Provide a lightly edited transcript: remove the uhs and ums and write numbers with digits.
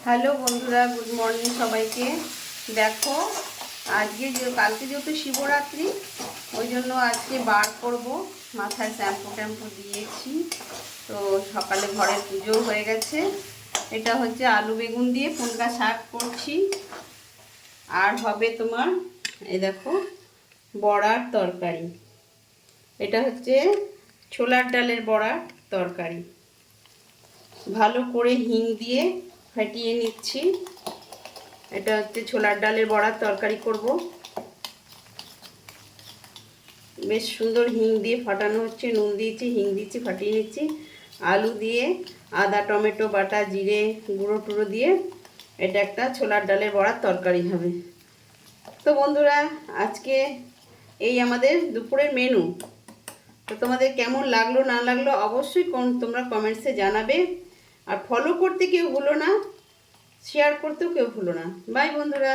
Hello বন্ধুরা, good morning সবাইকে। দেখো, কালকে যেহেতু শিবরাত্রি, ওই জন্য আজকে বার করব। মাথায় শ্যাম্পু ট্যাম্পু দিয়েছি, তো সকালে ঘরের পুজো হয়ে গেছে। এটা হচ্ছে আলু বেগুন দিয়ে ফুলকা শাক করছি। আর হবে তোমার, এই দেখো, বড়ার তরকারি। এটা হচ্ছে ছোলার ডালের বড়ার তরকারি। ভালো করে হিং দিয়ে ফাটিয়ে নিচ্ছি। এটা হচ্ছে ছোলার ডালের বড়ার তরকারি করব। বেশ সুন্দর হিং দিয়ে ফাটানো হচ্ছে, নুন দিয়েছি, হিং দিয়েছি, ফাটিয়ে নিচ্ছি। আলু দিয়ে আদা টমেটো বাটা জিরে গুঁড়ো টুড়ো দিয়ে এটা একটা ছোলার ডালের বড়ার তরকারি হবে। তো বন্ধুরা, আজকে এই আমাদের দুপুরের মেনু। তো তোমাদের কেমন লাগলো না লাগলো অবশ্যই তোমরা কমেন্টসে জানাবে। আর ফলো করতে কেউ ভুলো না, শেয়ার করতেও কেউ ভুলো না। বাই বন্ধুরা।